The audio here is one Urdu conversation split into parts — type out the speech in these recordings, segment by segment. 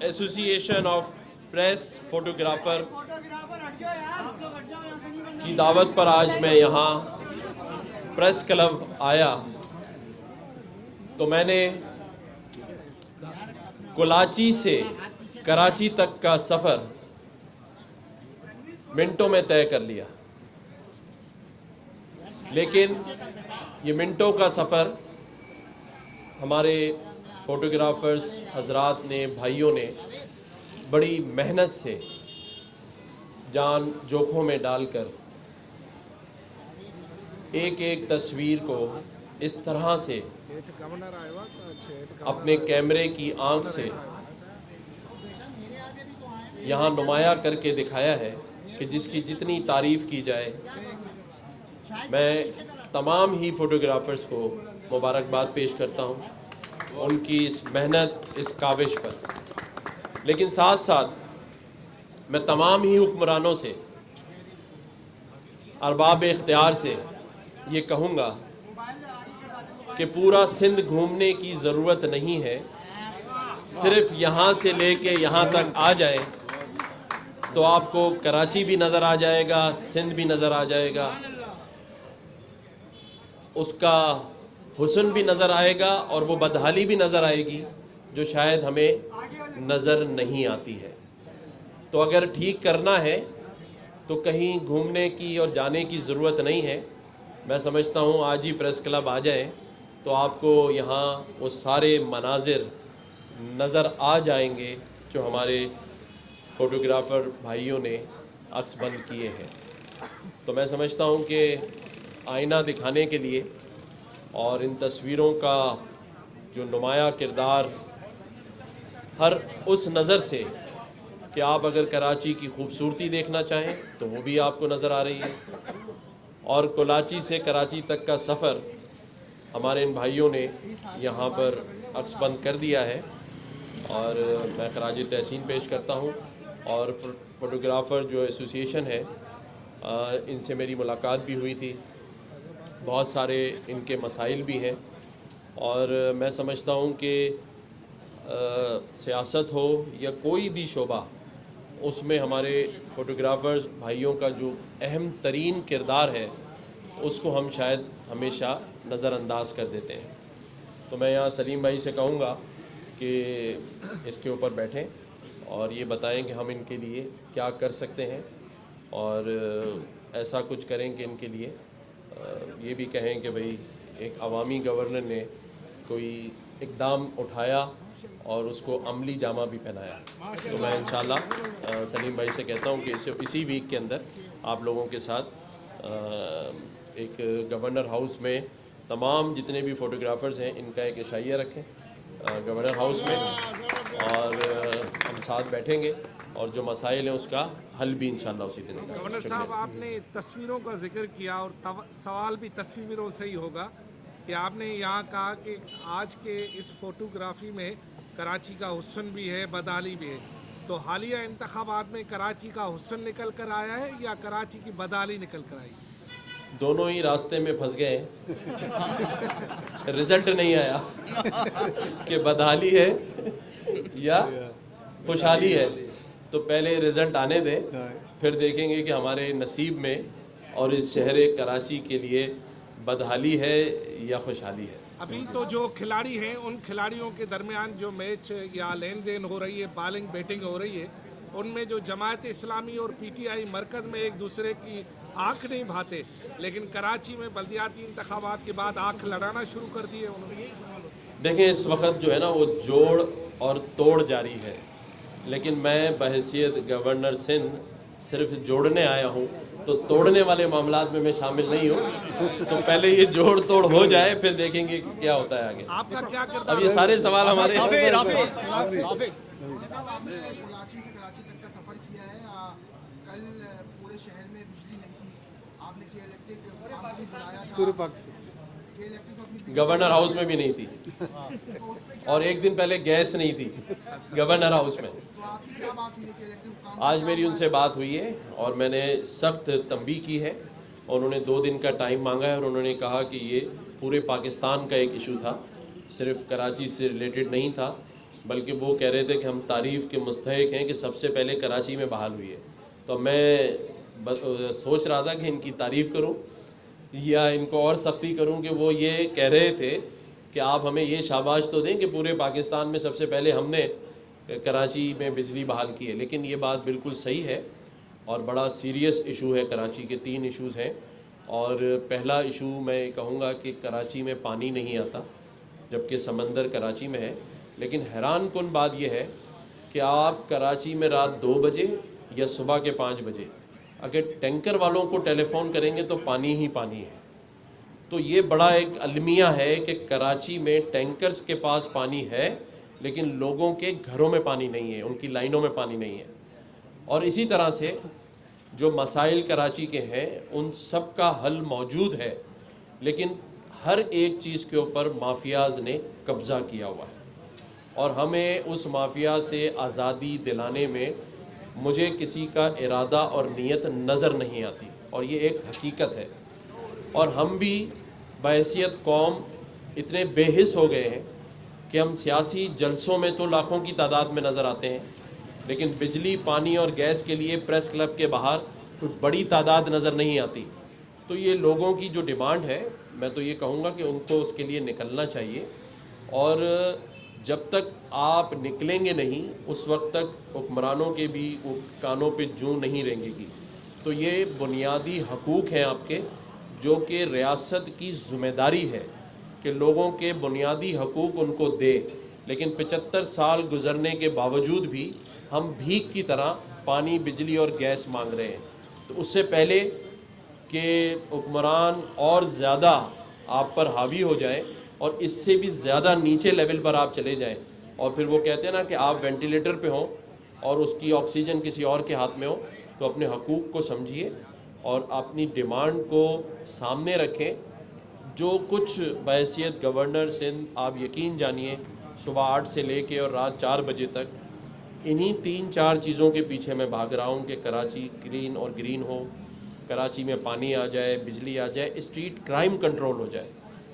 ایسوسی ایشن آف پریس فوٹوگرافر کی دعوت پر آج میں یہاں پریس کلب آیا تو میں نے کراچی سے کراچی تک کا سفر منٹوں میں طے کر لیا، لیکن یہ منٹوں کا سفر ہمارے فوٹوگرافرز حضرات نے، بھائیوں نے بڑی محنت سے جان جوکھوں میں ڈال کر ایک ایک تصویر کو اس طرح سے اپنے کیمرے کی آنکھ سے یہاں نمایاں کر کے دکھایا ہے کہ جس کی جتنی تعریف کی جائے۔ میں تمام ہی فوٹوگرافرز کو مبارکباد پیش کرتا ہوں ان کی اس محنت، اس کاوش پر، لیکن ساتھ ساتھ میں تمام ہی حکمرانوں سے، ارباب اختیار سے یہ کہوں گا کہ پورا سندھ گھومنے کی ضرورت نہیں ہے، صرف یہاں سے لے کے یہاں تک آ جائیں تو آپ کو کراچی بھی نظر آ جائے گا، سندھ بھی نظر آ جائے گا، اس کا حسن بھی نظر آئے گا اور وہ بدحالی بھی نظر آئے گی جو شاید ہمیں نظر نہیں آتی ہے۔ تو اگر ٹھیک کرنا ہے تو کہیں گھومنے کی اور جانے کی ضرورت نہیں ہے۔ میں سمجھتا ہوں آج ہی پریس کلب آ جائیں تو آپ کو یہاں وہ سارے مناظر نظر آ جائیں گے جو ہمارے فوٹوگرافر بھائیوں نے عکس بند کیے ہیں۔ تو میں سمجھتا ہوں کہ آئینہ دکھانے کے لیے اور ان تصویروں کا جو نمایاں کردار ہر اس نظر سے کہ آپ اگر کراچی کی خوبصورتی دیکھنا چاہیں تو وہ بھی آپ کو نظر آ رہی ہے، اور کراچی سے کراچی تک کا سفر ہمارے ان بھائیوں نے یہاں پر عکس بند کر دیا ہے، اور میں خراج تحسین پیش کرتا ہوں۔ اور فوٹوگرافر جو ایسوسی ایشن ہے ان سے میری ملاقات بھی ہوئی تھی، بہت سارے ان کے مسائل بھی ہیں، اور میں سمجھتا ہوں کہ سیاست ہو یا کوئی بھی شعبہ، اس میں ہمارے فوٹوگرافرز بھائیوں کا جو اہم ترین کردار ہے اس کو ہم شاید ہمیشہ نظر انداز کر دیتے ہیں۔ تو میں یہاں سلیم بھائی سے کہوں گا کہ اس کے اوپر بیٹھیں اور یہ بتائیں کہ ہم ان کے لیے کیا کر سکتے ہیں، اور ایسا کچھ کریں کہ ان کے لیے یہ بھی کہیں کہ بھئی ایک عوامی گورنر نے کوئی اقدام اٹھایا اور اس کو عملی جامہ بھی پہنایا۔ تو میں انشاءاللہ سلیم بھائی سے کہتا ہوں کہ اسی ویک کے اندر آپ لوگوں کے ساتھ ایک گورنر ہاؤس میں تمام جتنے بھی فوٹوگرافرز ہیں ان کا ایک عشائیہ رکھیں گورنر ہاؤس میں، اور ہم ساتھ بیٹھیں گے اور جو مسائل ہیں اس کا حل بھی انشاءاللہ اسی دن ہوگا۔ گورنر صاحب، آپ نے تصویروں کا ذکر کیا اور سوال بھی تصویروں سے ہی ہوگا کہ آپ نے یہاں کہا کہ آج کے اس فوٹوگرافی میں کراچی کا حسن بھی ہے، بدحالی بھی ہے، تو حالیہ انتخابات میں کراچی کا حسن نکل کر آیا ہے یا کراچی کی بدحالی نکل کر آئی؟ دونوں ہی راستے میں پھنس گئے ہیں، رزلٹ نہیں آیا کہ بدحالی ہے یا خوشحالی ہے، تو پہلے رزلٹ آنے دیں، پھر دیکھیں گے کہ ہمارے نصیب میں اور اس شہر کراچی کے لیے بدحالی ہے یا خوشحالی ہے۔ ابھی تو جو کھلاڑی ہیں ان کھلاڑیوں کے درمیان جو میچ یا لین دین ہو رہی ہے، بالنگ بیٹنگ ہو رہی ہے، ان میں جو جماعت اسلامی اور پی ٹی آئی مرکز میں ایک دوسرے کی آنکھ نہیں بھاتے، لیکن کراچی میں بلدیاتی انتخابات کے بعد آنکھ لڑانا شروع کر دی ہے انہوں نے۔ دیکھیں اس وقت جو ہے نا وہ جوڑ اور توڑ جاری ہے، لیکن میں بحیثیت گورنر سندھ صرف جوڑنے آیا ہوں، تو توڑنے والے معاملات میں شامل نہیں ہوں۔ تو پہلے یہ جوڑ توڑ ہو جائے پھر دیکھیں گے کیا ہوتا ہے آگے۔ آپ کا کیا کردار؟ اب یہ سارے سوال ہمارے کراچی تک کا سفر کیا ہے، کل پورے شہر میں بجلی نہیں تھی، آپ نے کے الیکٹرک بلایا تھا، پورے پاک سے گورنر ہاؤس میں بھی نہیں تھی، اور ایک دن پہلے گیس نہیں تھی گورنر ہاؤس میں۔ آج میری ان سے بات ہوئی ہے اور میں نے سخت تنبیہ کی ہے، اور انہوں نے 2 دن کا ٹائم مانگا ہے، اور انہوں نے کہا کہ یہ پورے پاکستان کا ایک ایشو تھا، صرف کراچی سے ریلیٹڈ نہیں تھا، بلکہ وہ کہہ رہے تھے کہ ہم تعریف کے مستحق ہیں کہ سب سے پہلے کراچی میں بحال ہوئی ہے. تو میں سوچ رہا تھا کہ ان کی تعریف کروں یا ان کو اور سختی کروں کہ وہ یہ کہہ رہے تھے کہ آپ ہمیں یہ شاباش تو دیں کہ پورے پاکستان میں سب سے پہلے ہم نے کراچی میں بجلی بحال کی ہے. لیکن یہ بات بالکل صحیح ہے اور بڑا سیریس ایشو ہے. کراچی کے 3 ایشوز ہیں اور پہلا ایشو میں کہوں گا کہ کراچی میں پانی نہیں آتا جبکہ سمندر کراچی میں ہے. لیکن حیران کن بات یہ ہے کہ آپ کراچی میں رات 2 بجے یا صبح کے 5 بجے اگر ٹینکر والوں کو ٹیلی فون کریں گے تو پانی ہی پانی ہے. تو یہ بڑا ایک المیہ ہے کہ کراچی میں ٹینکرز کے پاس پانی ہے لیکن لوگوں کے گھروں میں پانی نہیں ہے, ان کی لائنوں میں پانی نہیں ہے. اور اسی طرح سے جو مسائل کراچی کے ہیں ان سب کا حل موجود ہے لیکن ہر ایک چیز کے اوپر مافیاز نے قبضہ کیا ہوا ہے اور ہمیں اس مافیا سے آزادی دلانے میں مجھے کسی کا ارادہ اور نیت نظر نہیں آتی اور یہ ایک حقیقت ہے. اور ہم بھی بحیثیت قوم اتنے بے حس ہو گئے ہیں کہ ہم سیاسی جلسوں میں تو لاکھوں کی تعداد میں نظر آتے ہیں لیکن بجلی پانی اور گیس کے لیے پریس کلب کے باہر کوئی بڑی تعداد نظر نہیں آتی. تو یہ لوگوں کی جو ڈیمانڈ ہے میں تو یہ کہوں گا کہ ان کو اس کے لیے نکلنا چاہیے اور جب تک آپ نکلیں گے نہیں اس وقت تک حکمرانوں کے بھی کانوں پہ جوں نہیں رینگے گی. تو یہ بنیادی حقوق ہیں آپ کے جو کہ ریاست کی ذمہ داری ہے کہ لوگوں کے بنیادی حقوق ان کو دے. لیکن 75 سال گزرنے کے باوجود بھی ہم بھیک کی طرح پانی بجلی اور گیس مانگ رہے ہیں. تو اس سے پہلے کہ حکمران اور زیادہ آپ پر حاوی ہو جائیں اور اس سے بھی زیادہ نیچے لیول پر آپ چلے جائیں اور پھر وہ کہتے ہیں نا کہ آپ وینٹیلیٹر پہ ہوں اور اس کی آکسیجن کسی اور کے ہاتھ میں ہو, تو اپنے حقوق کو سمجھیے اور اپنی ڈیمانڈ کو سامنے رکھیں. جو کچھ بحیثیت گورنر سندھ آپ یقین جانیے صبح 8 سے لے کے اور رات 4 بجے تک انہی 3-4 چیزوں کے پیچھے میں بھاگ رہا ہوں کہ کراچی کلین اور گرین ہو, کراچی میں پانی آ جائے, بجلی آ جائے, اسٹریٹ کرائم کنٹرول ہو جائے.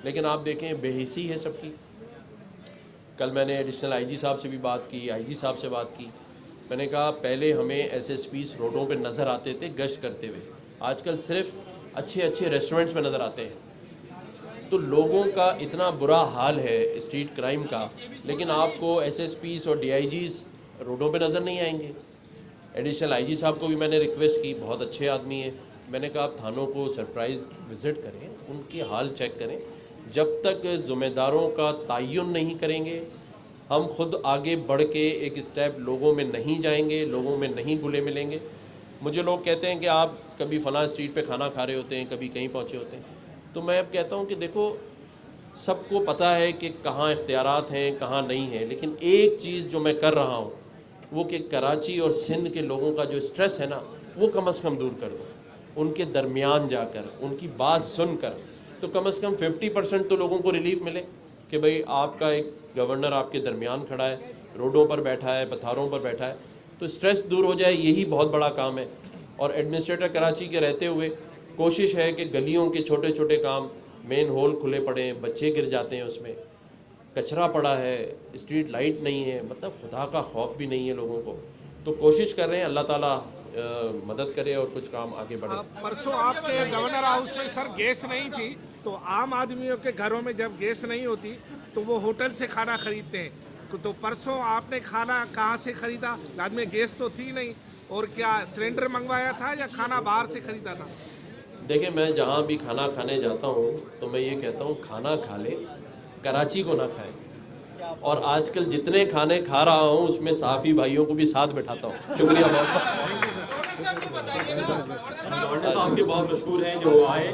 لیکن آپ دیکھیں بے حسی ہے سب کی. کل میں نے ایڈیشنل آئی جی صاحب سے بھی بات کی, آئی جی صاحب سے بات کی. میں نے کہا پہلے ہمیں ایس ایس پیز روڈوں پہ نظر آتے تھے گشت کرتے ہوئے, آج کل صرف اچھے اچھے ریسٹورنٹس میں نظر آتے ہیں. تو لوگوں کا اتنا برا حال ہے اسٹریٹ کرائم کا لیکن آپ کو ایس ایس پیز اور ڈی آئی جیز روڈوں پہ نظر نہیں آئیں گے. ایڈیشنل آئی جی صاحب کو بھی میں نے ریکویسٹ کی, بہت اچھے آدمی ہیں, میں نے کہا آپ تھانوں کو سرپرائز وزٹ کریں, ان کی حال چیک کریں. جب تک ذمہ داروں کا تعین نہیں کریں گے ہم خود آگے بڑھ کے ایک اسٹیپ لوگوں میں نہیں جائیں گے, لوگوں میں نہیں گلے ملیں گے. مجھے لوگ کہتے ہیں کہ آپ کبھی فلاں اسٹریٹ پہ کھانا کھا رہے ہوتے ہیں, کبھی کہیں پہنچے ہوتے ہیں. تو میں اب کہتا ہوں کہ دیکھو سب کو پتہ ہے کہ کہاں اختیارات ہیں کہاں نہیں ہیں, لیکن ایک چیز جو میں کر رہا ہوں وہ کہ کراچی اور سندھ کے لوگوں کا جو اسٹریس ہے نا وہ کم از کم دور کر دو. ان کے درمیان جا کر ان کی بات سن کر تو کم از کم 50% تو لوگوں کو ریلیف ملے کہ بھئی آپ کا ایک گورنر آپ کے درمیان کھڑا ہے, روڈوں پر بیٹھا ہے, پتھاروں پر بیٹھا ہے, تو اسٹریس دور ہو جائے. یہی بہت بڑا کام ہے. اور ایڈمنسٹریٹر کراچی کے رہتے ہوئے کوشش ہے کہ گلیوں کے چھوٹے چھوٹے کام, مین ہول کھلے پڑے ہیں, بچے گر جاتے ہیں اس میں, کچرا پڑا ہے, اسٹریٹ لائٹ نہیں ہے, مطلب خدا کا خوف بھی نہیں ہے لوگوں کو. تو کوشش کر رہے ہیں, اللہ تعالیٰ مدد کرے اور کچھ کام آگے بڑھے. پرسوں آپ کے گورنر ہاؤس میں سر گیس نہیں تھی, تو عام آدمیوں کے گھروں میں جب گیس نہیں ہوتی تو وہ ہوٹل سے کھانا خریدتے ہیں. تو پرسوں آپ نے کھانا کہاں سے خریدا؟ بعد میں گیس تو تھی نہیں, اور کیا سلنڈر منگوایا تھا یا کھانا باہر سے خریدا تھا؟ دیکھیں میں جہاں بھی کھانا کھانے جاتا ہوں تو میں یہ کہتا ہوں کھانا کھا لے, کراچی کو نہ کھائیں. اور آج کل جتنے کھانے کھا رہا ہوں اس میں صحافی بھائیوں کو بھی ساتھ بٹھاتا ہوں. شکریہ بہت. صاحب کے بہت مشہور ہیں جو آئے.